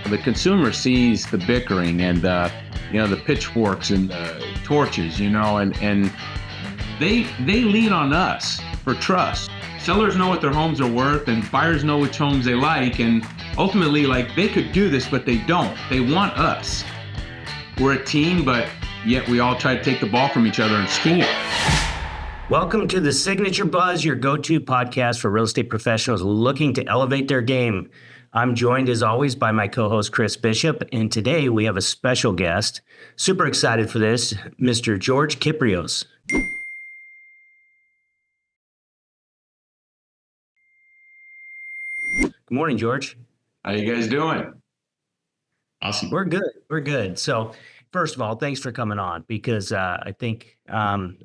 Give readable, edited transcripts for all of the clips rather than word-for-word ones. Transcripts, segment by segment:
The consumer sees the bickering and the pitchforks and the torches, and they lean on us for trust. Sellers know what their homes are worth, and buyers know which homes they like, and ultimately, like, they could do this, but they don't. They want us. We're a team, but yet we all try to take the ball from each other and sting it. Welcome to the Signature Buzz, your go-to podcast for real estate professionals looking to elevate their game. I'm joined as always by my co-host Chris Bishop, and today we have a special guest. Super excited for this, Mr. George Kyprios. Good morning, George. How you guys doing? Awesome. We're good. So first of all, thanks for coming on, because I think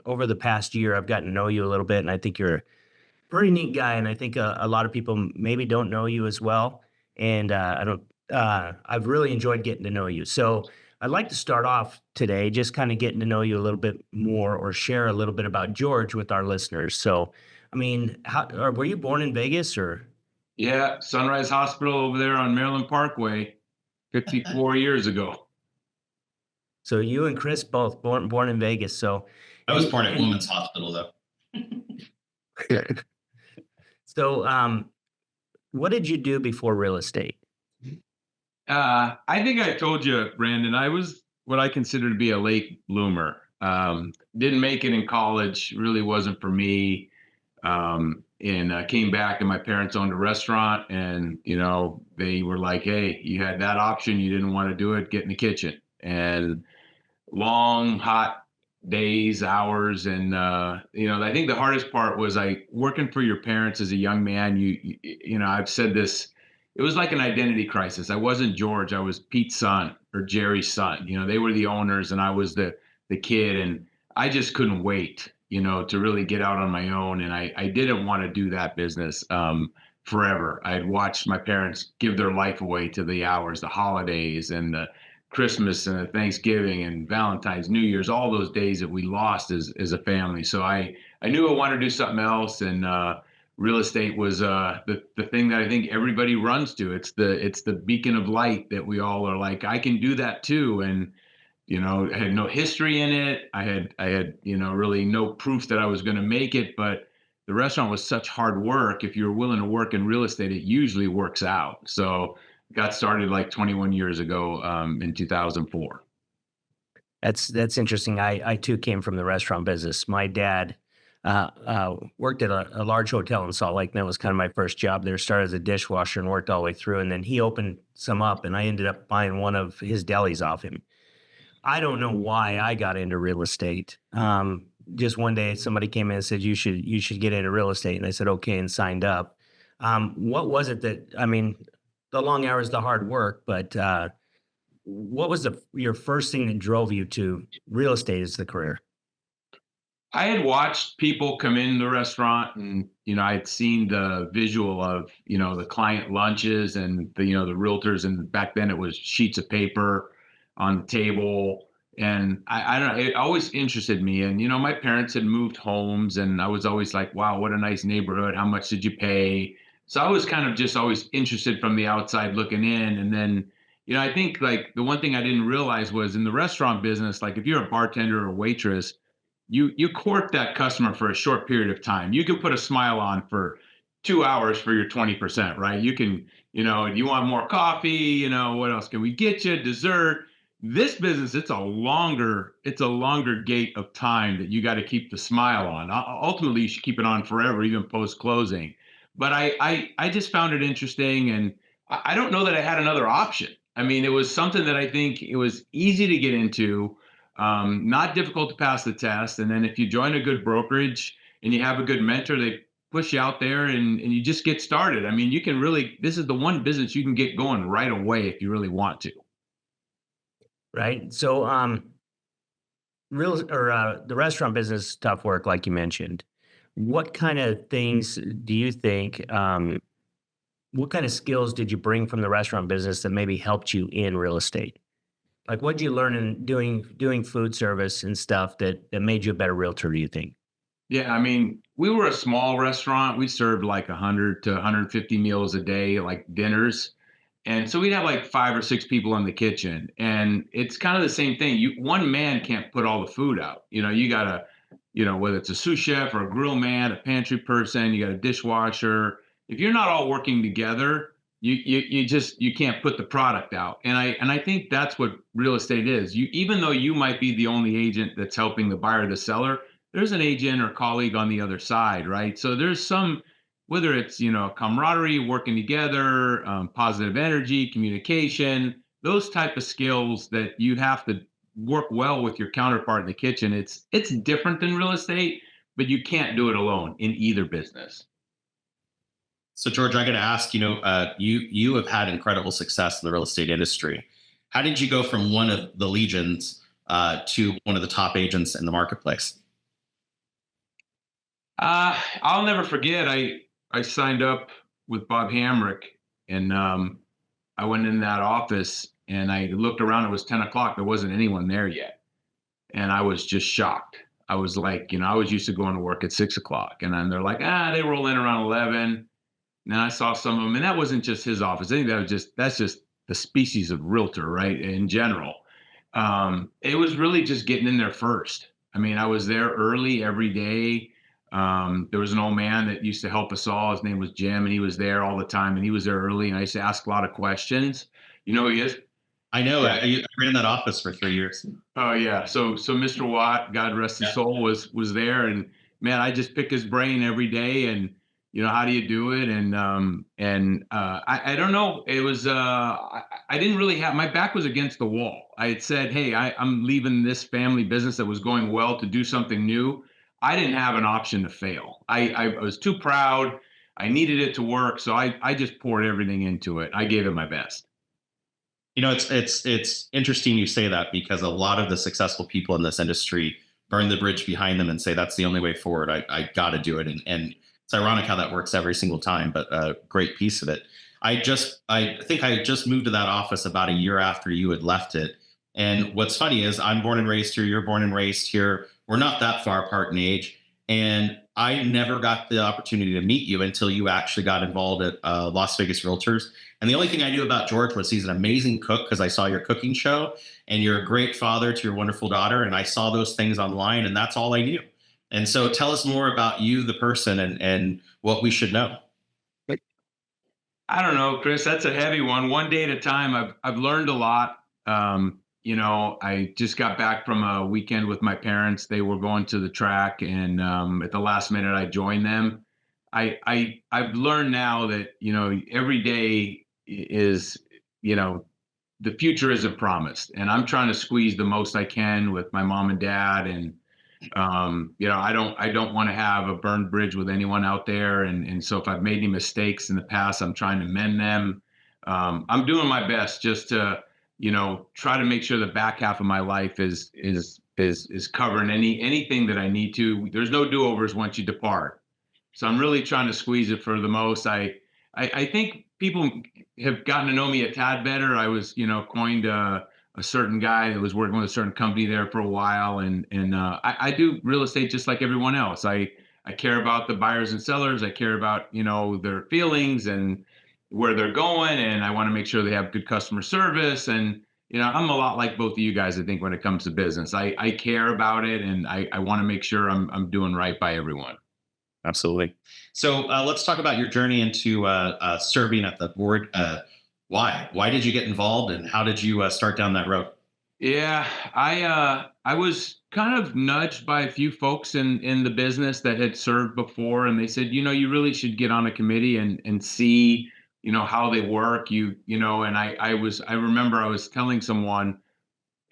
over the past year, I've gotten to know you a little bit, and I think you're a pretty neat guy. And I think a lot of people maybe don't know you as well. And I've really enjoyed getting to know you. So I'd like to start off today just kind of getting to know you a little bit more, or share a little bit about George with our listeners. So, I mean, were you born in Vegas, or? Yeah, Sunrise Hospital over there on Maryland Parkway, 54 years ago. So you and Chris both born in Vegas. So I was born at Women's Hospital, though. So, what did you do before real estate? I think I told you, Brandon, I was what I consider to be a late bloomer. Didn't make it in college, really wasn't for me. And came back, and my parents owned a restaurant, and, they were like, hey, you had that option. You didn't want to do it. Get in the kitchen. And long, hot days, hours. And, I think the hardest part was working for your parents as a young man. I've said this, it was like an identity crisis. I wasn't George. I was Pete's son or Jerry's son. They were the owners, and I was the kid, and I just couldn't wait, to really get out on my own. And I didn't want to do that business forever. I had watched my parents give their life away to the hours, the holidays, and the Christmas and the Thanksgiving and Valentine's, New Year's, all those days that we lost as a family. So I knew I wanted to do something else, and real estate was the thing that I think everybody runs to. It's the beacon of light that we all are like, I can do that too. And I had no history in it. I had really no proof that I was going to make it. But the restaurant was such hard work. If you're willing to work in real estate, it usually works out. So got started like 21 years ago in 2004. That's interesting. I too came from the restaurant business. My dad worked at a large hotel in Salt Lake, and that was kind of my first job there. Started as a dishwasher and worked all the way through, and then he opened some up, and I ended up buying one of his delis off him. I don't know why I got into real estate. Just one day somebody came in and said, you should get into real estate. And I said, okay, and signed up. What was it the long hours, the hard work, but what was your first thing that drove you to real estate as the career? I had watched people come in the restaurant, and, I had seen the visual of, the client lunches and the realtors. And back then it was sheets of paper on the table. And I don't know, it always interested me. And, my parents had moved homes, and I was always like, wow, what a nice neighborhood. How much did you pay? So I was kind of just always interested from the outside looking in. And then, I think, like, the one thing I didn't realize was in the restaurant business, like, if you're a bartender or waitress, you court that customer for a short period of time. You can put a smile on for 2 hours for your 20%, right? You can, you want more coffee, what else can we get you? Dessert. This business, it's a longer gate of time that you got to keep the smile on. Ultimately, you should keep it on forever, even post closing. But I just found it interesting, and I don't know that I had another option. I mean, it was something that I think it was easy to get into, not difficult to pass the test. And then if you join a good brokerage and you have a good mentor, they push you out there, and you just get started. I mean, this is the one business you can get going right away if you really want to. Right. So, the restaurant business is tough work, like you mentioned. What kind of things do you think, what kind of skills did you bring from the restaurant business that maybe helped you in real estate? Like, what did you learn in doing food service and stuff that made you a better realtor, do you think? Yeah, I mean, we were a small restaurant. We served like 100 to 150 meals a day, like dinners. And so we'd have like 5 or 6 people in the kitchen, and it's kind of the same thing. One man can't put all the food out. You gotta, whether it's a sous chef or a grill man, a pantry person, you got a dishwasher. If you're not all working together, you can't put the product out. And I think that's what real estate is. Even though you might be the only agent that's helping the buyer or the seller, there's an agent or colleague on the other side, right? So there's some, whether it's camaraderie, working together, positive energy, communication, those type of skills that you have to work well with your counterpart in the kitchen. It's different than real estate, but you can't do it alone in either business. So, George, I got to ask. You have had incredible success in the real estate industry. How did you go from one of the legions to one of the top agents in the marketplace? I'll never forget. I signed up with Bob Hamrick, and I went in that office and I looked around. It was 10 o'clock. There wasn't anyone there yet, and I was just shocked. I was like, I was used to going to work at 6 o'clock, and then they're like, they roll in around 11. And then I saw some of them, and that wasn't just his office. I think that's just the species of realtor, right? In general, it was really just getting in there first. I mean, I was there early every day. There was an old man that used to help us all. His name was Jim, and he was there all the time. And he was there early, and I used to ask a lot of questions. You know who he is? I know. Yeah. I ran that office for 3 years. Oh yeah. So Mr. Watt, God rest his soul, was there, and man, I just pick his brain every day, and how do you do it, and I don't know. It was I didn't really have, my back was against the wall. I had said, hey, I'm leaving this family business that was going well to do something new. I didn't have an option to fail. I was too proud. I needed it to work, so I just poured everything into it. I gave it my best. It's interesting you say that, because a lot of the successful people in this industry burn the bridge behind them and say that's the only way forward. I got to do it, and it's ironic how that works every single time, but a great piece of it. I think I just moved to that office about a year after you had left it. And what's funny is I'm born and raised here. You're born and raised here. We're not that far apart in age. And I never got the opportunity to meet you until you actually got involved at Las Vegas Realtors. And the only thing I knew about George was he's an amazing cook, because I saw your cooking show, and you're a great father to your wonderful daughter. And I saw those things online, and that's all I knew. And so tell us more about you, the person, and what we should know. I don't know, Chris. That's a heavy one. One day at a time. I've learned a lot. I just got back from a weekend with my parents. They were going to the track, and at the last minute, I joined them. I've learned now that every day is the future isn't promised, and I'm trying to squeeze the most I can with my mom and dad, and I don't want to have a burned bridge with anyone out there. And so if I've made any mistakes in the past, I'm trying to mend them. I'm doing my best just to, try to make sure the back half of my life is covering anything that I need to. There's no do-overs once you depart. So I'm really trying to squeeze it for the most. I think people have gotten to know me a tad better. I was, coined a certain guy that was working with a certain company there for a while. And I do real estate just like everyone else. I care about the buyers and sellers. I care about, their feelings and where they're going. And I want to make sure they have good customer service. And, I'm a lot like both of you guys, I think, when it comes to business. I care about it, and I want to make sure I'm doing right by everyone. Absolutely. So let's talk about your journey into serving at the board. Why did you get involved, and how did you start down that road? Yeah, I was kind of nudged by a few folks in the business that had served before, and they said, you really should get on a committee and see, how they work. And I remember I was telling someone,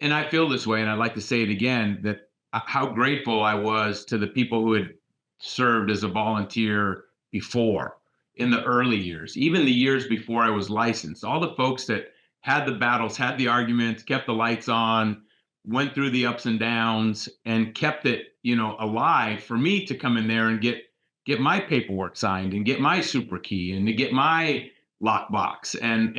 and I feel this way, and I'd like to say it again, that how grateful I was to the people who had served as a volunteer before, in the early years, even the years before I was licensed. All the folks that had the battles, had the arguments, kept the lights on, went through the ups and downs, and kept it, alive for me to come in there and get my paperwork signed, and get my super key, and to get my lockbox, and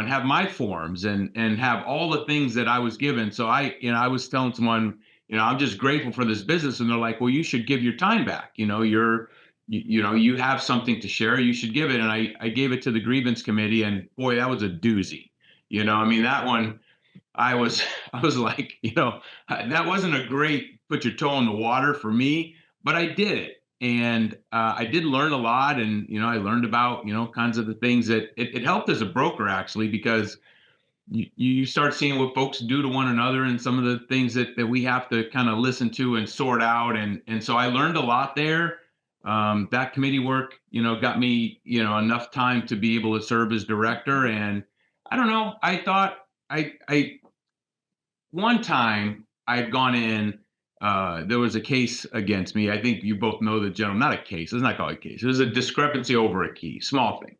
have my forms, and have all the things that I was given. So I was telling someone, I'm just grateful for this business. And they're like, well, you should give your time back. you have something to share, you should give it. And I gave it to the grievance committee, and boy, that was a doozy. I mean, that one, I was, I was like, that wasn't a great put your toe in the water for me, but I did it. And I did learn a lot. And, I learned about, kinds of the things that it helped as a broker, actually, because you start seeing what folks do to one another and some of the things that we have to kind of listen to and sort out. And so I learned a lot there. That committee work, got me, enough time to be able to serve as director. And I don't know, I thought I one time I'd gone in, there was a case against me. I think you both know the gentleman, not a case, it's not called a case. It was a discrepancy over a key, small thing.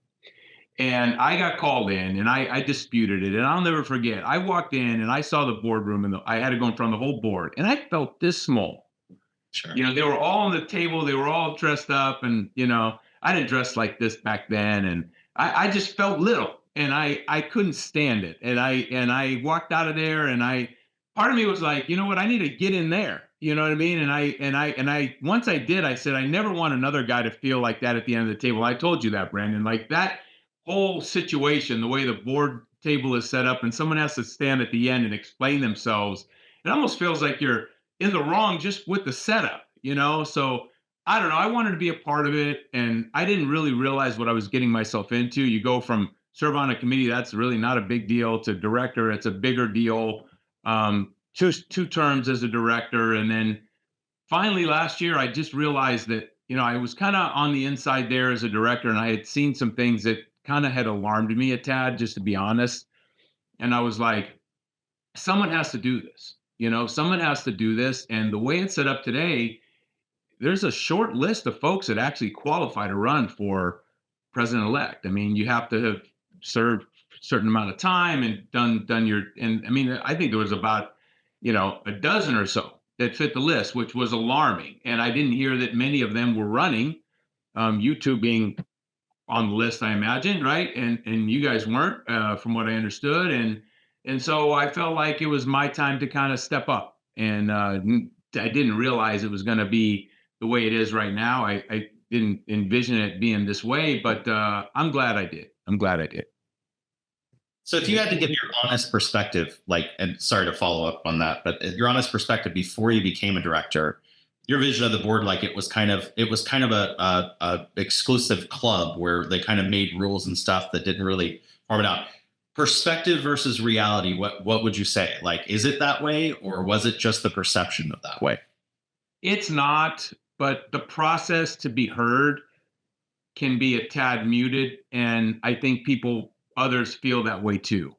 And I got called in and I disputed it. And I'll never forget. I walked in and I saw the boardroom and I had to go in front of the whole board. And I felt this small. Sure. They were all on the table. They were all dressed up. And, I didn't dress like this back then. And I just felt little and I couldn't stand it. And I walked out of there and part of me was like, you know what, I need to get in there. You know what I mean? And I once I did, I said, I never want another guy to feel like that at the end of the table. I told you that, Brandon, like that whole situation, the way the board table is set up, and someone has to stand at the end and explain themselves, it almost feels like you're in the wrong just with the setup. So I don't know. I wanted to be a part of it, and I didn't really realize what I was getting myself into. You go from serve on a committee, that's really not a big deal, to director, it's a bigger deal. Two terms as a director, and then finally last year, I just realized that I was kind of on the inside there as a director, and I had seen some things that kind of had alarmed me a tad, just to be honest. And I was like, someone has to do this. Someone has to do this. And the way it's set up today, there's a short list of folks that actually qualify to run for president-elect. I mean, you have to have served a certain amount of time and done your. And I mean, I think there was about a dozen or so that fit the list, which was alarming. And I didn't hear that many of them were running. You two being on the list, I imagine, right? And you guys weren't, from what I understood. And so I felt like it was my time to kind of step up. And I didn't realize it was going to be the way it is right now. I didn't envision it being this way, but I'm glad I did. I'm glad I did. So if you had to give your honest perspective, and sorry to follow up on that, but your honest perspective before you became a director, your vision of the board, it was kind of a exclusive club where they kind of made rules and stuff that didn't really farm it out. Perspective versus reality, what would you say? Is it that way, or was it just the perception of that way? It's not, but the process to be heard can be a tad muted, and I think others feel that way too.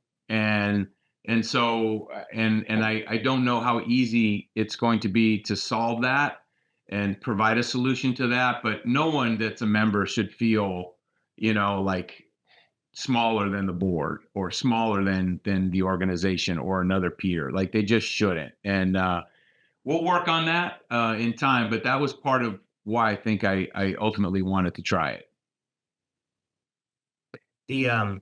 So I don't know how easy it's going to be to solve that and provide a solution to that, but no one that's a member should feel, like smaller than the board or smaller than the organization or another peer. Like, they just shouldn't. And we'll work on that in time, but that was part of why I think I ultimately wanted to try it.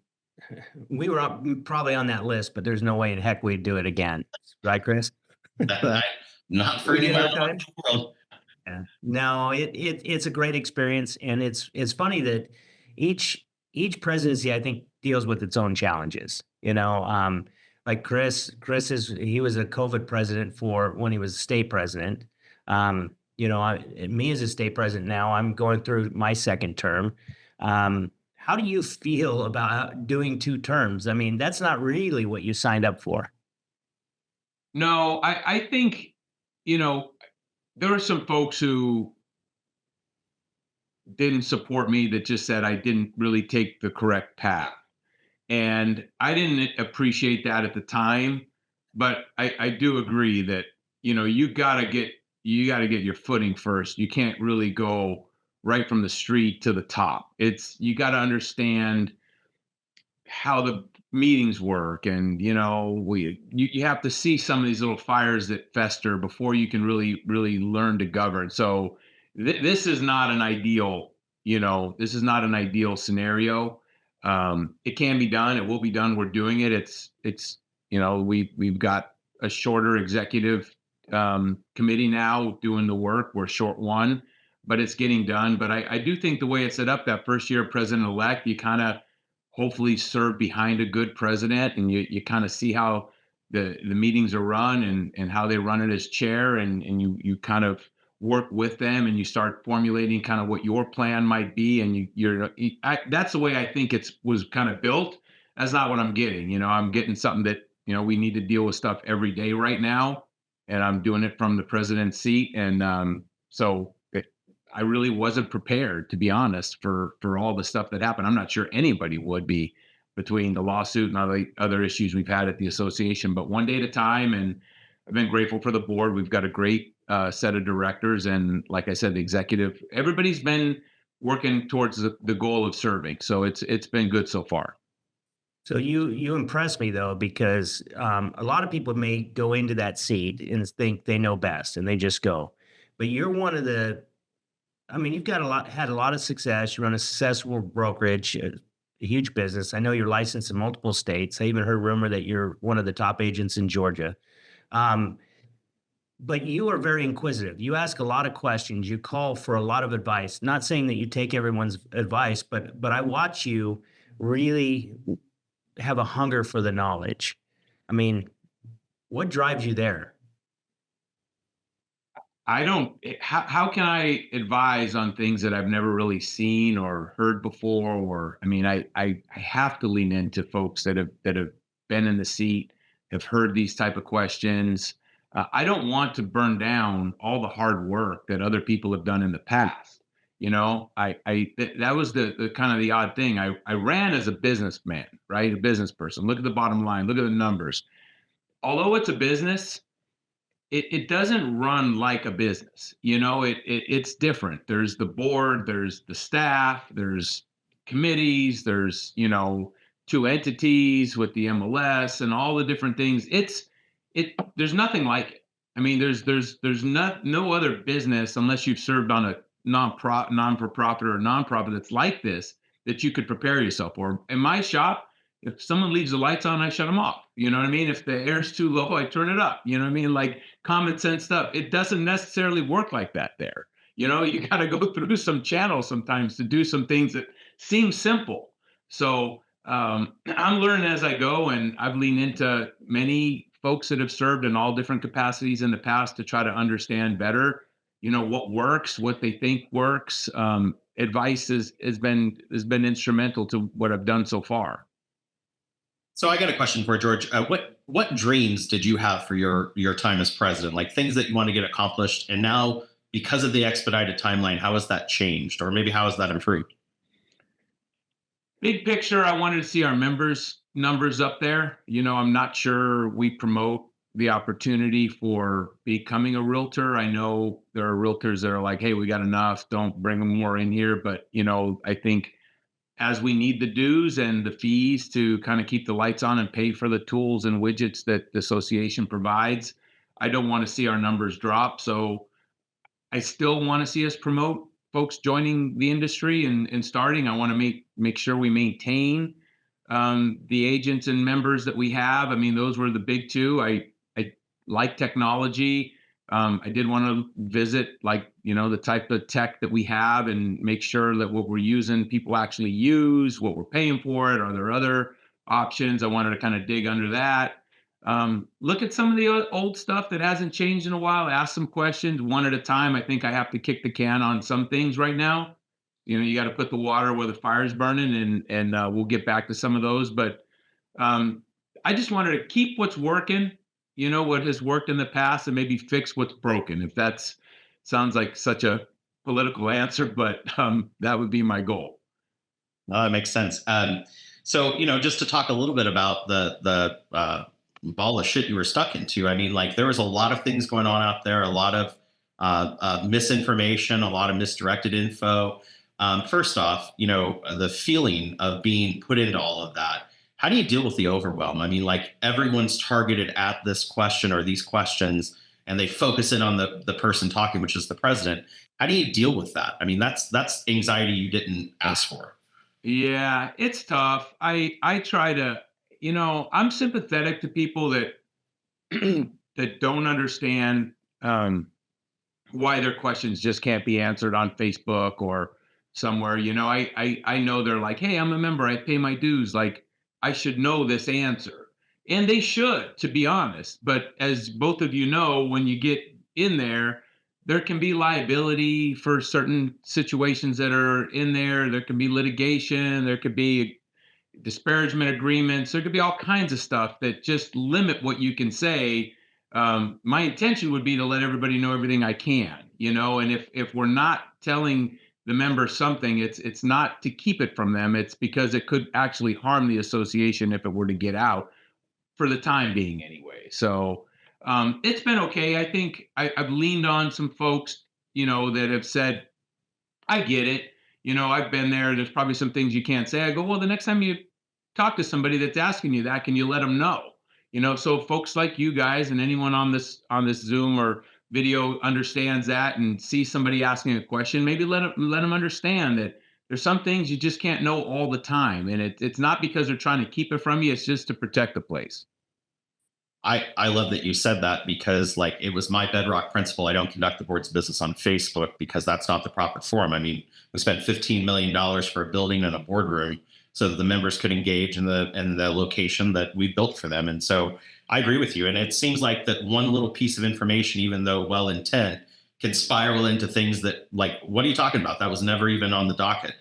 We were probably on that list, but there's no way in heck we'd do it again, right, Chris? Not for any time. Yeah. No, it's a great experience, and it's funny that each presidency, I think, deals with its own challenges. Like he was a COVID president for when he was state president. Me as a state president now, I'm going through my second term. How do you feel about doing 2 terms? I mean, that's not really what you signed up for. No, I think, there are some folks who didn't support me that just said I didn't really take the correct path. And I didn't appreciate that at the time, but I do agree that, you gotta get your footing first. You can't really go right from the street to the top. You got to understand how the meetings work, and you have to see some of these little fires that fester before you can really learn to govern. So this is not an ideal scenario. It can be done, it will be done, we're doing it. It's we've got a shorter executive committee now doing the work. We're short one. but it's getting done. But I do think the way it's set up, that first year president-elect, you kind of hopefully serve behind a good president, and you kind of see how the meetings are run, and how they run it as chair, and you kind of work with them, and you start formulating kind of what your plan might be, and that's the way I think it's was kind of built. That's not what I'm getting. I'm getting something that we need to deal with stuff every day right now, and I'm doing it from the president's seat, and I really wasn't prepared, to be honest, for all the stuff that happened. I'm not sure anybody would be, between the lawsuit and all the other issues we've had at the association, but one day at a time. And I've been grateful for the board. We've got a great set of directors, and like I said, the executive. Everybody's been working towards the goal of serving, so it's been good so far. So you impress me though, because a lot of people may go into that seat and think they know best and they just go, but you're one of the. I mean, you've got had a lot of success. You run a successful brokerage, a huge business. I know you're licensed in multiple states. I even heard rumor that you're one of the top agents in Georgia. Um, but you are very inquisitive. You ask a lot of questions. You call for a lot of advice. Not saying that you take everyone's advice, but I watch you really have a hunger for the knowledge. I mean, what drives you there? I don't. How can I advise on things that I've never really seen or heard before? Or I mean, I have to lean into folks that have been in the seat, have heard these type of questions. I don't want to burn down all the hard work that other people have done in the past. That was the kind of the odd thing. I ran as a businessman, right? A business person. Look at the bottom line. Look at the numbers. Although it's a business, it doesn't run like a business. It's different. There's the board, there's the staff, there's committees, there's two entities with the MLS and all the different things. There's nothing like it. I mean, there's not no other business, unless you've served on a non-for-profit or nonprofit, that's like this, that you could prepare yourself for. In my shop, if someone leaves the lights on, I shut them off. You know what I mean? If the air's too low, I turn it up. You know what I mean? Like common sense stuff. It doesn't necessarily work like that there. You got to go through some channels sometimes to do some things that seem simple. So I'm learning as I go, and I've leaned into many folks that have served in all different capacities in the past to try to understand better, what works, what they think works. Advice has been instrumental to what I've done so far. So I got a question for George. What dreams did you have for your time as president? Like things that you want to get accomplished, and now because of the expedited timeline, how has that changed, or maybe how has that improved? Big picture, I wanted to see our members numbers up there. I'm not sure we promote the opportunity for becoming a realtor. I know there are realtors that are like, hey, we got enough, don't bring them more in here. But I think as we need the dues and the fees to kind of keep the lights on and pay for the tools and widgets that the association provides, I don't want to see our numbers drop. So I still want to see us promote folks joining the industry and starting. I want to make sure we maintain the agents and members that we have. I mean, those were the big two. I like technology. I did want to visit, like, the type of tech that we have, and make sure that what we're using, people actually use, what we're paying for it. Are there other options? I wanted to kind of dig under that. Look at some of the old stuff that hasn't changed in a while. Ask some questions one at a time. I think I have to kick the can on some things right now. You got to put the water where the fire's burning, and we'll get back to some of those. But um, I just wanted to keep what's working, what has worked in the past, and maybe fix what's broken. If that's sounds like such a political answer, but that would be my goal. No, that makes sense. So just to talk a little bit about the ball of shit you were stuck into. I mean, like there was a lot of things going on out there, a lot of misinformation, a lot of misdirected info. First off, the feeling of being put into all of that. How do you deal with the overwhelm? I mean, like everyone's targeted at this question or these questions, and they focus in on the person talking, which is the president. How do you deal with that? I mean, that's anxiety you didn't ask for. Yeah, it's tough. I try to, I'm sympathetic to people that that don't understand um, why their questions just can't be answered on Facebook or somewhere. I know they're like, hey, I'm a member, I pay my dues. Like, I should know this answer. And they should, to be honest. But as both of you know, when you get in there, there can be liability for certain situations that are in there. There can be litigation, there could be disparagement agreements. There could be all kinds of stuff that just limit what you can say. My intention would be to let everybody know everything I can, and if we're not telling the members something, it's not to keep it from them. It's because it could actually harm the association if it were to get out for the time being anyway. So it's been okay. I think I've leaned on some folks, that have said, I get it. I've been there. There's probably some things you can't say. I go, well, the next time you talk to somebody that's asking you that, can you let them know? So folks like you guys and anyone on this Zoom or video understands that and see somebody asking a question, maybe let them understand that there's some things you just can't know all the time, and it's not because they're trying to keep it from you. It's just to protect the place. I love that you said that because like it was my bedrock principle. I don't conduct the board's business on Facebook because that's not the proper forum. I mean, we spent $15 million for a building and a boardroom so that the members could engage in the location that we built for them. And so I agree with you. And it seems like that one little piece of information, even though well intent, can spiral into things that like, what are you talking about? That was never even on the docket.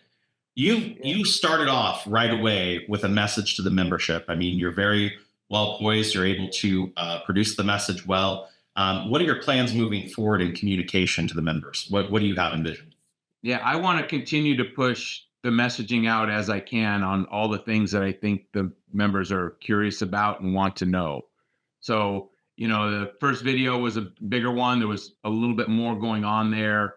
You started off right away with a message to the membership. I mean, you're very well poised. You're able to produce the message well. What are your plans moving forward in communication to the members? What do you have envisioned? Yeah, I want to continue to push the messaging out as I can on all the things that I think the members are curious about and want to know. So, the first video was a bigger one. There was a little bit more going on there.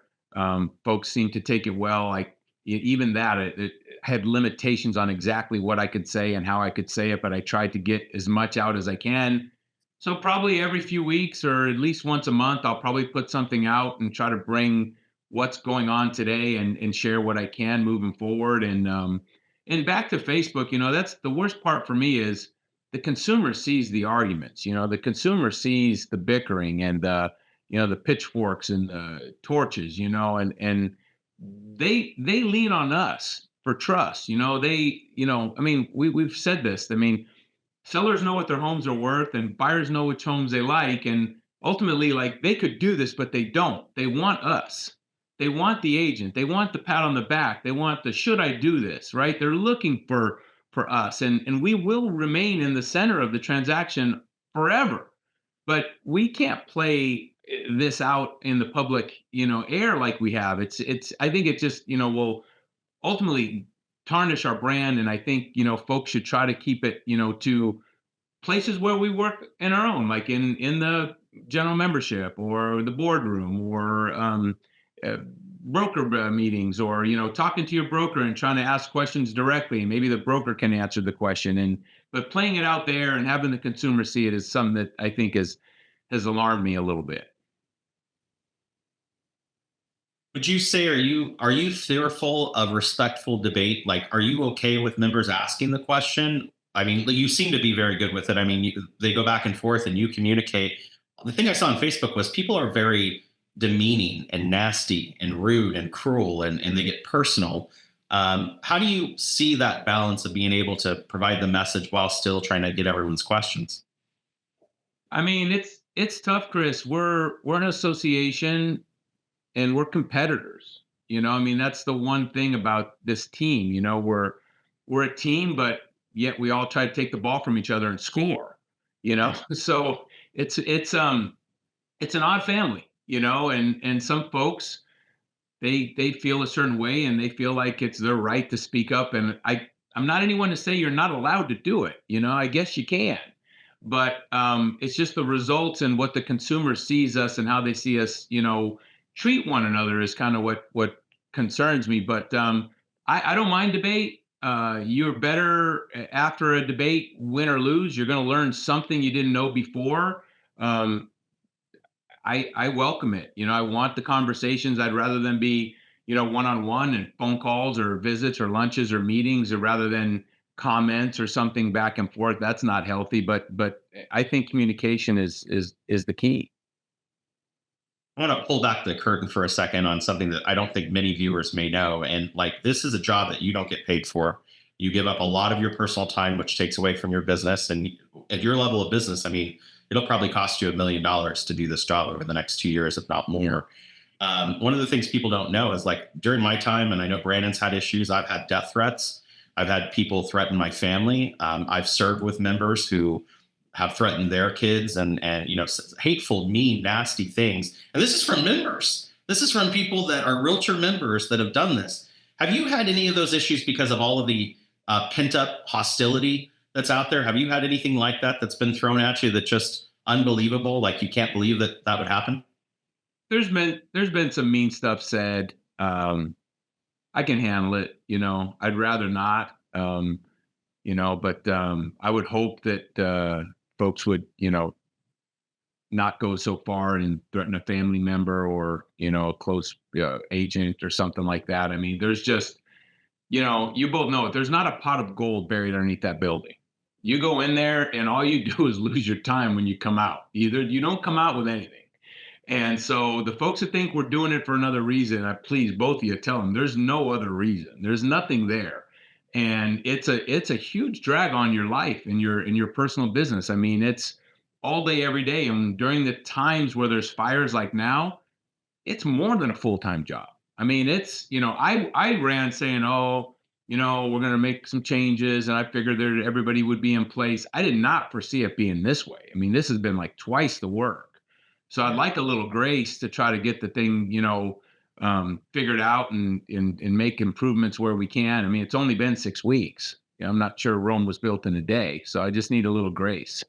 Folks seemed to take it well. Like even that, it had limitations on exactly what I could say and how I could say it, but I tried to get as much out as I can. So probably every few weeks or at least once a month, I'll probably put something out and try to bring what's going on today and share what I can moving forward. And back to Facebook, that's the worst part for me is the consumer sees the arguments. The consumer sees the bickering and the pitchforks and the torches. And they lean on us for trust. I mean, we've said this. I mean, sellers know what their homes are worth and buyers know which homes they like, and ultimately, like, they could do this but they don't. They want us, they want the agent, they want the pat on the back, they want the should I do this, right? They're looking for us, and we will remain in the center of the transaction forever. But we can't play this out in the public, air like we have. It's I think it just, will ultimately tarnish our brand. And I think, folks should try to keep it, to places where we work in our own, like in the general membership or the boardroom or uh, broker meetings, or talking to your broker and trying to ask questions directly. And maybe the broker can answer the question. And but playing it out there and having the consumer see it is something that I think has alarmed me a little bit. Would you say are you fearful of respectful debate? Like, are you okay with members asking the question? I mean, you seem to be very good with it. I mean, they go back and forth, and you communicate. The thing I saw on Facebook was people are very demeaning and nasty and rude and cruel, and they get personal. How do you see that balance of being able to provide the message while still trying to get everyone's questions? I mean, it's tough, Chris. We're an association and we're competitors. I mean, that's the one thing about this team. We're a team, but yet we all try to take the ball from each other and score. So it's an odd family. And some folks, they feel a certain way and they feel like it's their right to speak up. And I'm not anyone to say you're not allowed to do it. I guess you can, but it's just the results and what the consumer sees us and how they see us, treat one another is kind of what concerns me. But I don't mind debate. You're better after a debate, win or lose. You're going to learn something you didn't know before. Um, I welcome it. I want the conversations. I'd rather them be, one on one and phone calls or visits or lunches or meetings, or rather than comments or something back and forth. That's not healthy. But I think communication is the key. I want to pull back the curtain for a second on something that I don't think many viewers may know. And like, this is a job that you don't get paid for. You give up a lot of your personal time, which takes away from your business. And at your level of business, I mean, it'll probably cost you $1 million to do this job over the next 2 years, if not more. One of the things people don't know is like during my time, and I know Brandon's had issues, I've had death threats. I've had people threaten my family. I've served with members who have threatened their kids and hateful, mean, nasty things. And this is from members. This is from people that are realtor members that have done this. Have you had any of those issues because of all of the pent up hostility that's out there? Have you had anything like that that's been thrown at you that's just unbelievable? Like you can't believe that that would happen? There's been some mean stuff said. I can handle it. I'd rather not. But I would hope that folks would not go so far and threaten a family member or a close agent or something like that. I mean, there's just you both know it. There's not a pot of gold buried underneath that building. You go in there and all you do is lose your time when you come out. Either you don't come out with anything. And so the folks that think we're doing it for another reason, I please both of you tell them there's no other reason. There's nothing there. And it's a huge drag on your life and your personal business. I mean, it's all day, every day. And during the times where there's fires like now, it's more than a full-time job. I mean, I ran saying, oh, we're going to make some changes. And I figured that everybody would be in place. I did not foresee it being this way. I mean, this has been like twice the work. So I'd like a little grace to try to get the thing, figured out and make improvements where we can. I mean, it's only been 6 weeks. I'm not sure Rome was built in a day. So I just need a little grace.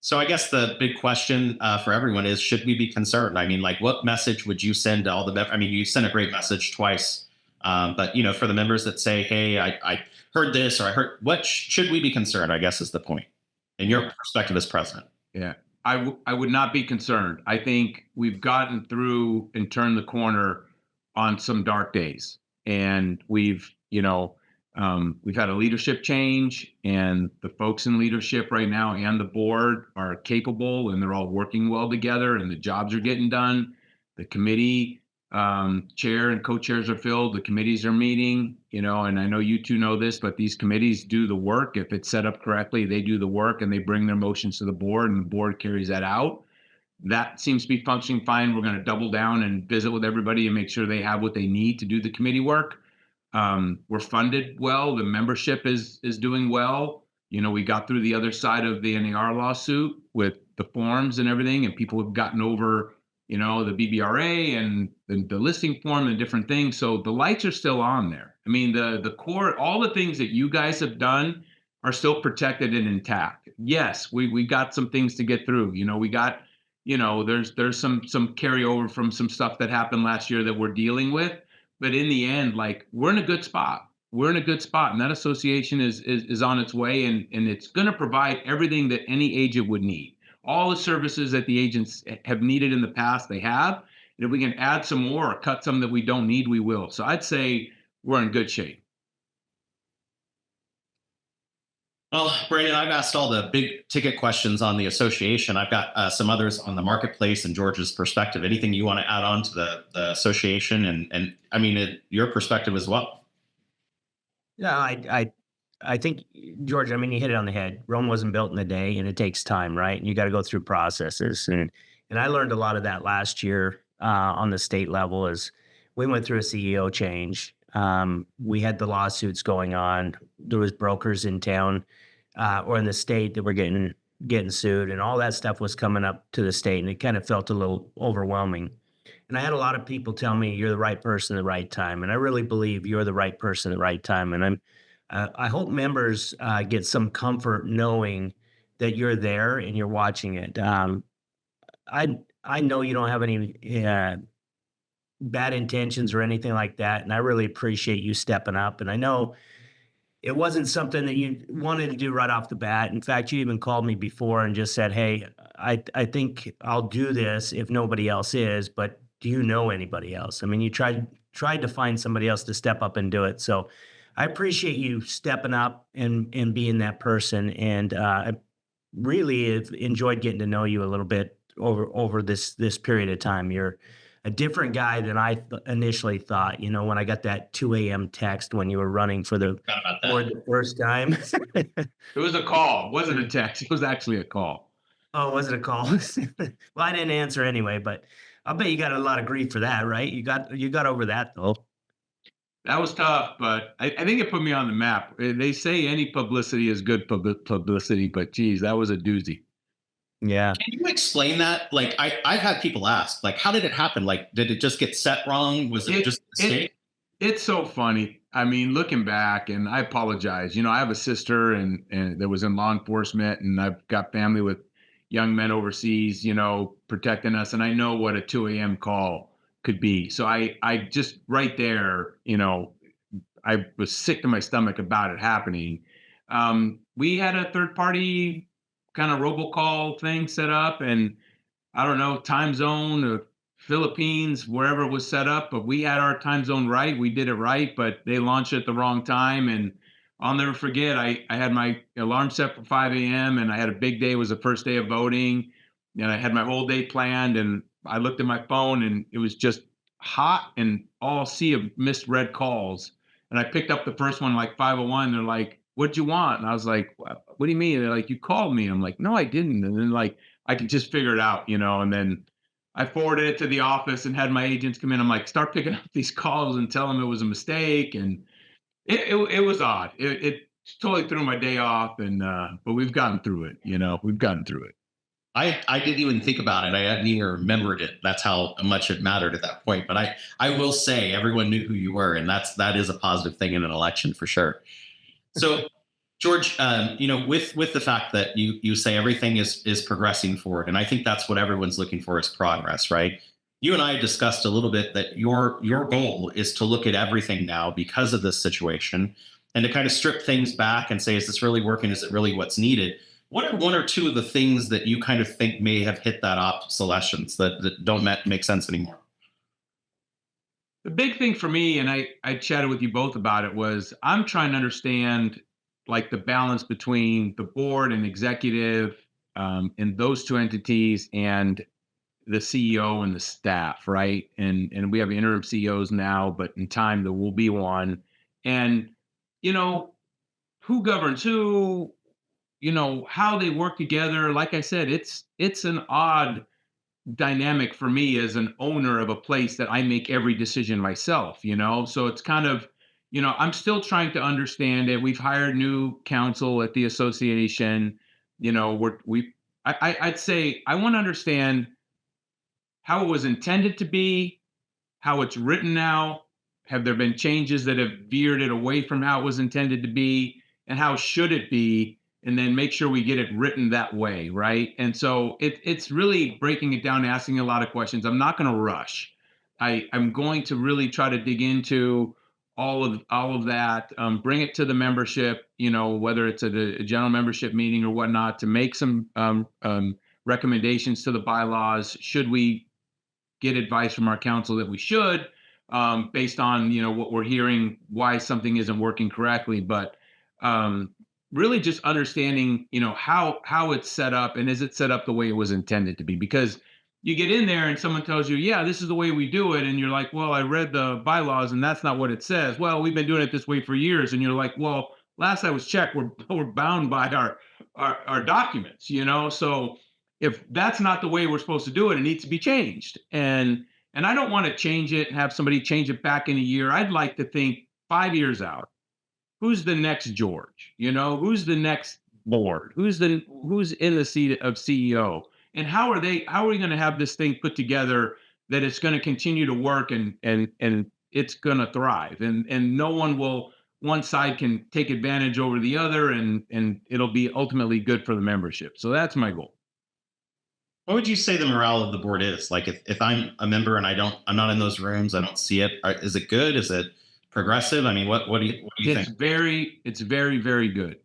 So I guess the big question for everyone is, should we be concerned? I mean, like, what message would you send to all the? I mean, you sent a great message twice, but for the members that say, "Hey, I heard this," or "I heard," should we be concerned? I guess is the point, in your perspective as president. Yeah, I would not be concerned. I think we've gotten through and turned the corner on some dark days, and we've had a leadership change, and the folks in leadership right now and the board are capable, and they're all working well together, and the jobs are getting done. The committee chair and co-chairs are filled. The committees are meeting, and I know you two know this, but these committees do the work. If it's set up correctly, they do the work and they bring their motions to the board and the board carries that out. That seems to be functioning fine. We're going to double down and visit with everybody and make sure they have what they need to do the committee work. We're funded well. The membership is doing well. We got through the other side of the NAR lawsuit with the forms and everything, and people have gotten over the BBRA and the listing form and different things. So the lights are still on there. I mean, the core, all the things that you guys have done are still protected and intact. Yes, we got some things to get through. We got, there's some carryover from some stuff that happened last year that we're dealing with. But in the end, like, we're in a good spot. We're in a good spot, and that association is on its way, and it's going to provide everything that any agent would need. All the services that the agents have needed in the past, they have. And if we can add some more or cut some that we don't need, we will. So I'd say we're in good shape. Well, Brandon, I've asked all the big ticket questions on the association. I've got some others on the marketplace and George's perspective. Anything you want to add on to the association and I mean, your perspective as well? Yeah, I think, George, I mean, you hit it on the head. Rome wasn't built in a day, and it takes time, right? And you got to go through processes. And I learned a lot of that last year on the state level as we went through a CEO change. We had the lawsuits going on. There was brokers in town or in the state that were getting sued, and all that stuff was coming up to the state, and it kind of felt a little overwhelming. And I had a lot of people tell me, you're the right person at the right time. And I really believe you're the right person at the right time. And I hope members get some comfort knowing that you're there and you're watching it. I know you don't have any bad intentions or anything like that. And I really appreciate you stepping up. And I know it wasn't something that you wanted to do right off the bat. In fact, you even called me before and just said, hey, I think I'll do this if nobody else is, but do you know anybody else? I mean, you tried to find somebody else to step up and do it. So I appreciate you stepping up and being that person. And I really have enjoyed getting to know you a little bit over this period of time. You're a different guy than I initially thought. You know, when I got that 2 a.m. text when you were running for the Forgot about for that. the first time. It was a call. It wasn't a text. It was actually a call. Oh, was it a call? Well, I didn't answer anyway, but I'll bet you got a lot of grief for that, right? You got over that though. That was tough, but I think it put me on the map. They say any publicity is good publicity, but geez, that was a doozy. Yeah. Can you explain that? Like, I've had people ask, like, how did it happen? Like, did it just get set wrong? Was it It just a it mistake? it's so funny. I mean, looking back, and I apologize. I have a sister and that was in law enforcement, and I've got family with young men overseas, protecting us, and I know what a 2 a.m. call could be. So I just right there, I was sick to my stomach about it happening. We had a third party kind of robocall thing set up, and I don't know, time zone of Philippines, wherever it was set up, but we had our time zone right. We did it right, but they launched at the wrong time. And I'll never forget, I had my alarm set for 5 a.m. and I had a big day. It was the first day of voting. And I had my whole day planned. And I looked at my phone and it was just hot and all sea of misread calls. And I picked up the first one like 5:01. They're like, "What'd you want?" And I was like, "What do you mean?" They're like, "You called me." I'm like, "No, I didn't." And then like I could just figure it out, and then I forwarded it to the office and had my agents come in. I'm like, start picking up these calls and tell them it was a mistake. And it was odd. It totally threw my day off. And, but we've gotten through it, we've gotten through it. I didn't even think about it. I hadn't even remembered it. That's how much it mattered at that point. But I will say everyone knew who you were, and that is a positive thing in an election for sure. So, George, with the fact that you say everything is progressing forward, and I think that's what everyone's looking for is progress, right? You and I discussed a little bit that your goal is to look at everything now because of this situation, and to kind of strip things back and say, is this really working? Is it really what's needed? What are one or two of the things that you kind of think may have hit that obsolescence that don't make sense anymore? The big thing for me, and I chatted with you both about it, was I'm trying to understand like the balance between the board and executive, in those two entities and the CEO and the staff, right? And we have interim CEOs now, but in time there will be one. And you know, who governs who, how they work together. Like I said, it's an odd dynamic for me as an owner of a place that I make every decision myself. So it's kind of, I'm still trying to understand it. We've hired new counsel at the association. I'd say I want to understand how it was intended to be, how it's written now. Have there been changes that have veered it away from how it was intended to be? And how should it be? And then make sure we get it written that way, right? And so it's really breaking it down, asking a lot of questions. I'm not going to rush. I'm going to really try to dig into all of that, bring it to the membership, whether it's at a general membership meeting or whatnot, to make some recommendations to the bylaws. Should we get advice from our counsel that we should, based on what we're hearing, why something isn't working correctly, but really just understanding how it's set up, and is it set up the way it was intended to be. Because you get in there and someone tells you, yeah, this is the way we do it, and you're like, well, I read the bylaws and that's not what it says. Well, we've been doing it this way for years. And you're like, well, last I was checked, we're bound by our documents, so if that's not the way we're supposed to do it, it needs to be changed. And I don't want to change it and have somebody change it back in a year. I'd like to think 5 years out. Who's the next George? Who's the next board? Who's in the seat of CEO? And how are we going to have this thing put together that it's going to continue to work, and it's going to thrive, and no one side can take advantage over the other, and it'll be ultimately good for the membership. So that's my goal. What would you say the morale of the board is? Like, if I'm a member and I'm not in those rooms, I don't see it. Is it good? Is it progressive? I mean, what do you It's think? very, very good.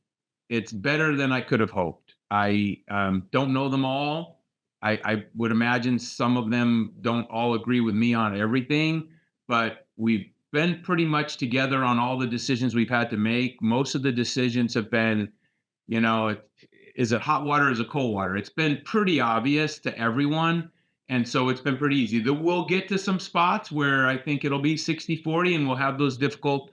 It's better than I could have hoped. I don't know them all. I would imagine some of them don't all agree with me on everything, but we've been pretty much together on all the decisions we've had to make. Most of the decisions have been, you know, it, is it hot water? Is it cold water? It's been pretty obvious to everyone. And so it's been pretty easy. We'll get to some spots where I think it'll be 60-40 and we'll have those difficult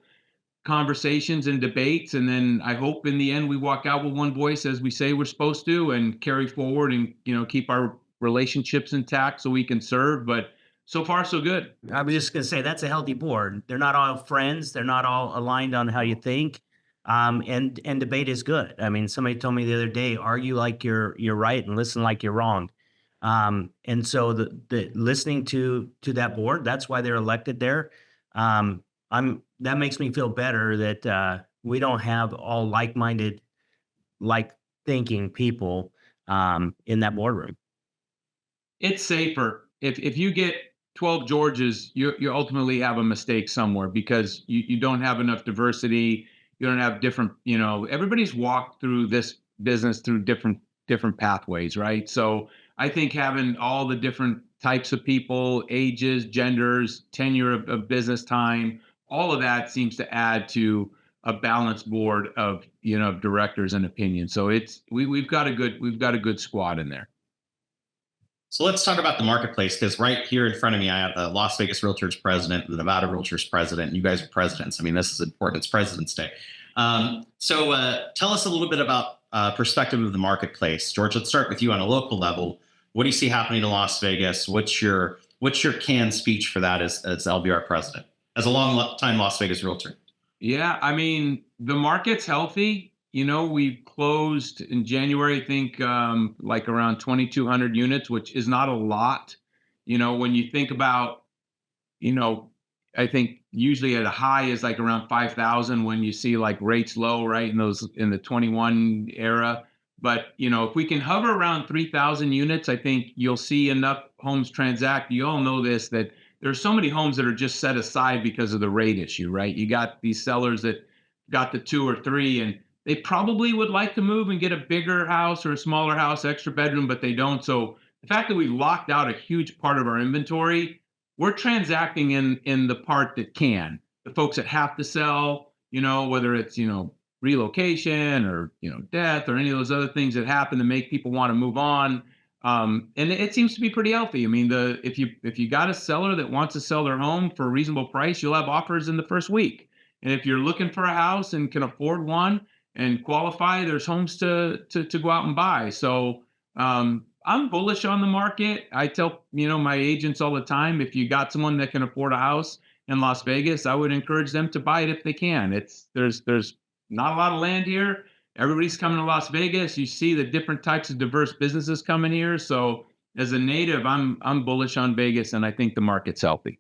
conversations and debates. And then I hope in the end we walk out with one voice as we say we're supposed to and carry forward and, keep our relationships intact so we can serve. But so far, so good. I was just going to say that's a healthy board. They're not all friends. They're not all aligned on how you think. And debate is good. I mean, somebody told me the other day, argue like you're right and listen like you're wrong. And so the listening to that board, that's why they're elected there. That makes me feel better that we don't have all like-minded, like-thinking people in that boardroom. It's safer if you get 12 Georges, you ultimately have a mistake somewhere because you don't have enough diversity. You don't have different, everybody's walked through this business through different pathways, right? So I think having all the different types of people, ages, genders, tenure of business time, all of that seems to add to a balanced board of directors and opinions. So we've got a good squad in there. So let's talk about the marketplace, because right here in front of me, I have the Las Vegas Realtors president, the Nevada Realtors president, and you guys are presidents. I mean, this is important. It's President's Day. So tell us a little bit about perspective of the marketplace. George, let's start with you on a local level. What do you see happening in Las Vegas? What's your canned speech for that as LBR president, as a long time Las Vegas Realtor? Yeah, I mean, the market's healthy. We closed in January, I think, like around 2,200 units, which is not a lot. When you think about, I think usually at a high is like around 5,000 when you see like rates low, right? In the 21 era. But, if we can hover around 3,000 units, I think you'll see enough homes transact. You all know this, that there's so many homes that are just set aside because of the rate issue, right? You got these sellers that got the 2 or 3 and they probably would like to move and get a bigger house or a smaller house, extra bedroom, but they don't. So the fact that we locked out a huge part of our inventory, we're transacting in the part that can. The folks that have to sell, whether it's, relocation or, death or any of those other things that happen to make people want to move on. And it seems to be pretty healthy. I mean, if you got a seller that wants to sell their home for a reasonable price, you'll have offers in the first week. And if you're looking for a house and can afford one and qualify, there's homes to go out and buy. So I'm bullish on the market. I tell my agents all the time, if you got someone that can afford a house in Las Vegas, I would encourage them to buy it if they can. There's not a lot of land here. Everybody's coming to Las Vegas. You see the different types of diverse businesses coming here. So as a native, I'm bullish on Vegas, and I think the market's healthy.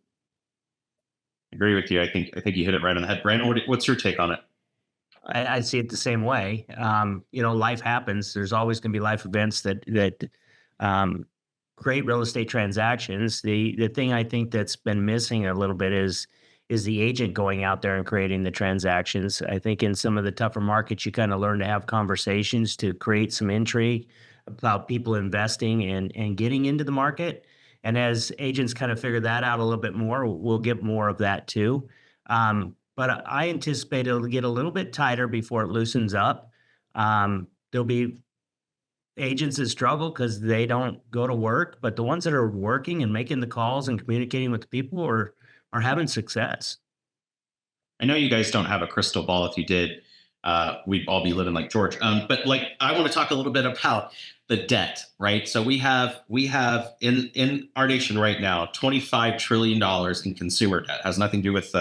Agree with you. I think you hit it right on the head. Brandon, what's your take on it? I see it the same way. Life happens. There's always going to be life events that create real estate transactions. The thing I think that's been missing a little bit is the agent going out there and creating the transactions. I think in some of the tougher markets, you kind of learn to have conversations to create some intrigue about people investing and getting into the market. And as agents kind of figure that out a little bit more, we'll get more of that too. But I anticipate it'll get a little bit tighter before it loosens up. There'll be agents that struggle because they don't go to work, but the ones that are working and making the calls and communicating with the people are having success. I know you guys don't have a crystal ball. If you did, we'd all be living like George. But I want to talk a little bit about the debt, right? So we have in our nation right now, $25 trillion in consumer debt. It has nothing to do with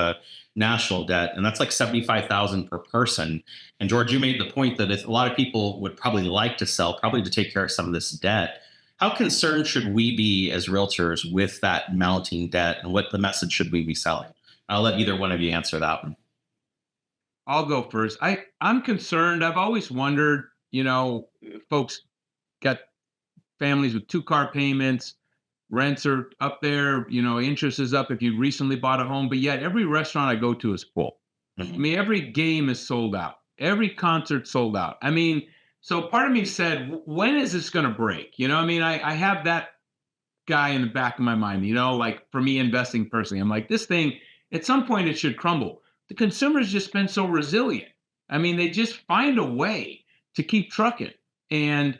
national debt, and that's like $75,000 per person. And George, you made the point that if a lot of people would probably like to sell, probably to take care of some of this debt. How concerned should we be as realtors with that mounting debt, and what the message should we be selling? I'll let either one of you answer that one. I'll go first. I'm concerned. I've always wondered, folks got families with 2-car payments, rents are up there, interest is up if you recently bought a home, but yet every restaurant I go to is full. Mhm. I mean, every game is sold out. Every concert sold out. I mean, so part of me said, when is this going to break? I have that guy in the back of my mind, like for me investing personally, I'm like, this thing, at some point it should crumble. The consumer's just been so resilient. I mean, they just find a way to keep trucking. And,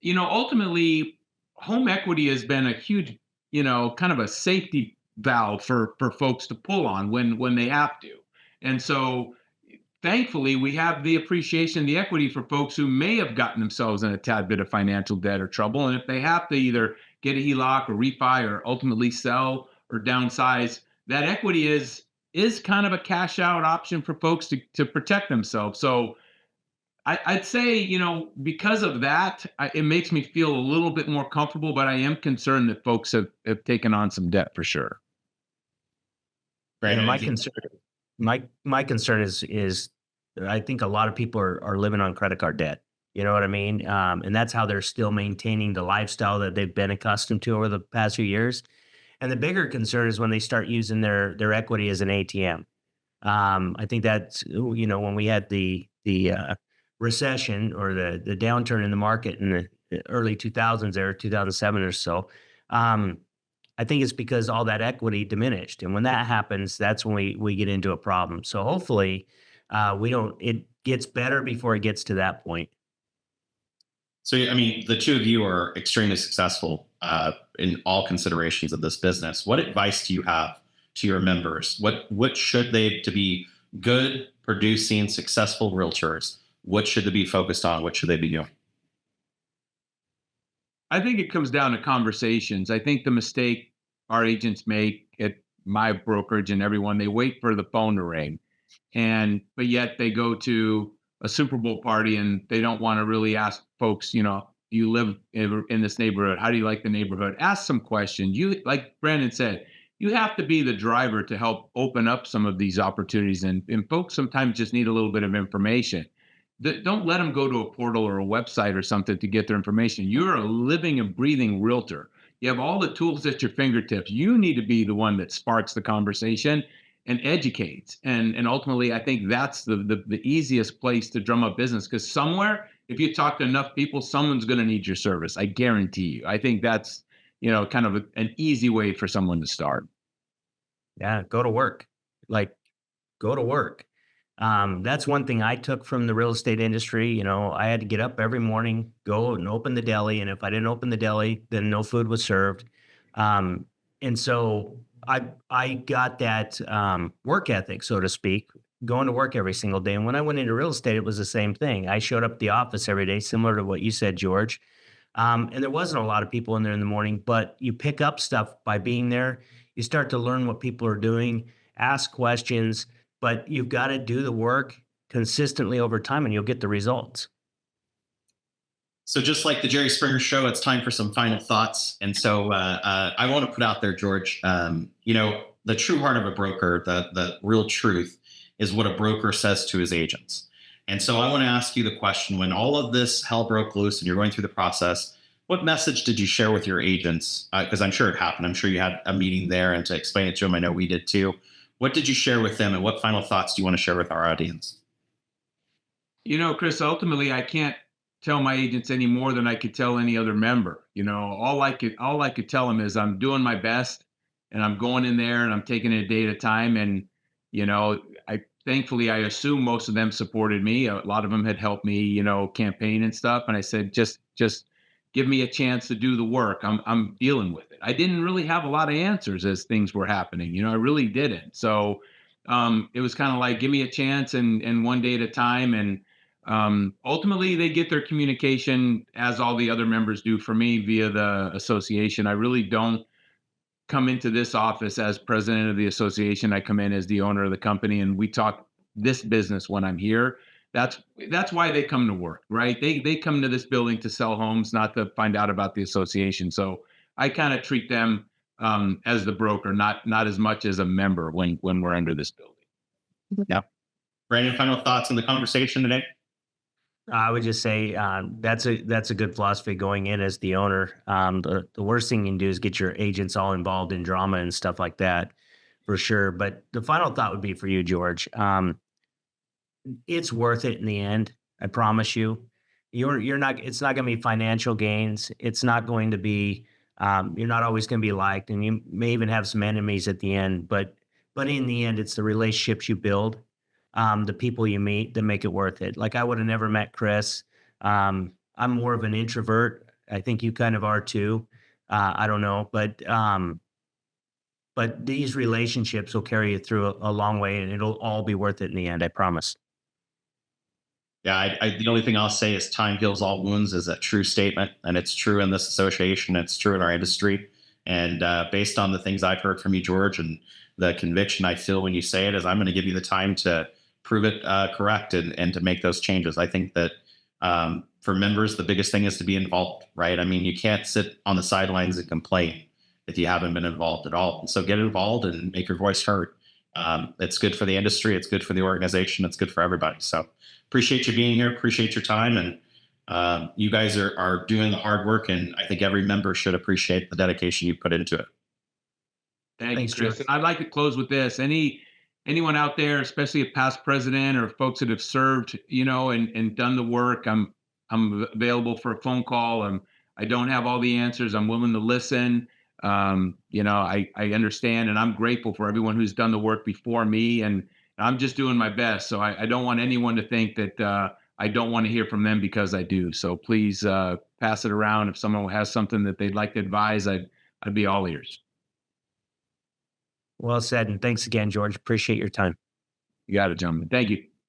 ultimately, home equity has been a huge, kind of a safety valve for folks to pull on when they have to. And so thankfully we have the appreciation, the equity for folks who may have gotten themselves in a tad bit of financial debt or trouble. And if they have to either get a HELOC or refi or ultimately sell or downsize, that equity is kind of a cash out option for folks to protect themselves. So I'd say, because of that, it makes me feel a little bit more comfortable, but I am concerned that folks have taken on some debt for sure. Brandon, My anything? concern, my concern is I think a lot of people are living on credit card debt. You know what I mean? And that's how they're still maintaining the lifestyle that they've been accustomed to over the past few years. And the bigger concern is when they start using their equity as an ATM. I think that's when we had the recession or the downturn in the market in the early 2000s, there 2007 or so. Um, I think it's because all that equity diminished, and when that happens, that's when we get into a problem. So hopefully, we don't. It gets better before it gets to that point. So, I mean, the two of you are extremely successful in all considerations of this business. What advice do you have to your members? What should they to be good, producing, successful realtors? What should they be focused on? What should they be doing? I think it comes down to conversations. I think the mistake our agents make at my brokerage and everyone, they wait for the phone to ring. But yet they go to a Super Bowl party and they don't want to really ask folks, do you live in this neighborhood? How do you like the neighborhood? Ask some questions. You, like Brandon said, you have to be the driver to help open up some of these opportunities. And folks sometimes just need a little bit of information. Don't let them go to a portal or a website or something to get their information. You're a living and breathing realtor. You have all the tools at your fingertips. You need to be the one that sparks the conversation and educates. And ultimately, I think that's the easiest place to drum up business, because somewhere, if you talk to enough people, someone's going to need your service. I guarantee you. I think that's, kind of an easy way for someone to start. Yeah, go to work. Like, go to work. That's one thing I took from the real estate industry. I had to get up every morning, go and open the deli, and if I didn't open the deli, then no food was served. Um, and so I got that work ethic, so to speak, going to work every single day. And when I went into real estate, it was the same thing. I showed up at the office every day, similar to what you said, George. And there wasn't a lot of people in there in the morning, but you pick up stuff by being there. You start to learn what people are doing, ask questions, but you've got to do the work consistently over time and you'll get the results. So, just like the Jerry Springer show, it's time for some final thoughts. And so, I want to put out there, George. The true heart of a broker, the real truth, is what a broker says to his agents. And so, I want to ask you the question: when all of this hell broke loose and you're going through the process, what message did you share with your agents? Because I'm sure it happened. I'm sure you had a meeting there, and to explain it to them, I know we did too. What did you share with them, and what final thoughts do you want to share with our audience? Chris, ultimately, I can't tell my agents any more than I could tell any other member. All I could tell them is I'm doing my best, and I'm going in there and I'm taking it a day at a time. And I thankfully I assume most of them supported me. A lot of them had helped me, campaign and stuff. And I said, just give me a chance to do the work. I'm dealing with it. I didn't really have a lot of answers as things were happening. I really didn't. So it was kind of like, give me a chance and one day at a time. And ultimately, they get their communication as all the other members do for me via the association. I really don't come into this office as president of the association. I come in as the owner of the company, and we talk this business when I'm here. That's why they come to work, right? They come to this building to sell homes, not to find out about the association. So I kind of treat them as the broker, not as much as a member when we're under this building. Yeah. Brandon, final thoughts on the conversation today? I would just say that's a good philosophy going in as the owner. The worst thing you can do is get your agents all involved in drama and stuff like that, for sure. But the final thought would be for you, George. It's worth it in the end. I promise you. You're not. It's not going to be financial gains. It's not going to be. You're not always going to be liked, and you may even have some enemies at the end. But in the end, it's the relationships you build, the people you meet that make it worth it. Like I would have never met Chris. I'm more of an introvert. I think you kind of are too. I don't know, but these relationships will carry you through a long way, and it'll all be worth it in the end. I promise. Yeah, the only thing I'll say is time heals all wounds is a true statement, and it's true in this association. It's true in our industry, and based on the things I've heard from you, George, and the conviction I feel when you say it, is I'm going to give you the time to prove it correct and to make those changes. I think that for members, the biggest thing is to be involved, right? I mean, you can't sit on the sidelines and complain if you haven't been involved at all. So get involved and make your voice heard. It's good for the industry. It's good for the organization. It's good for everybody. So appreciate you being here. Appreciate your time. And you guys are doing the hard work. And I think every member should appreciate the dedication you put into it. Thanks, Chris. Chris. And I'd like to close with this. Anyone out there, especially a past president or folks that have served, and done the work, I'm available for a phone call. I don't have all the answers. I'm willing to listen. I understand, and I'm grateful for everyone who's done the work before me, and I'm just doing my best. So I don't want anyone to think that I don't want to hear from them, because I do. So please pass it around. If someone has something that they'd like to advise, I'd be all ears. Well said, and thanks again, George. Appreciate your time. You got it, gentlemen. Thank you.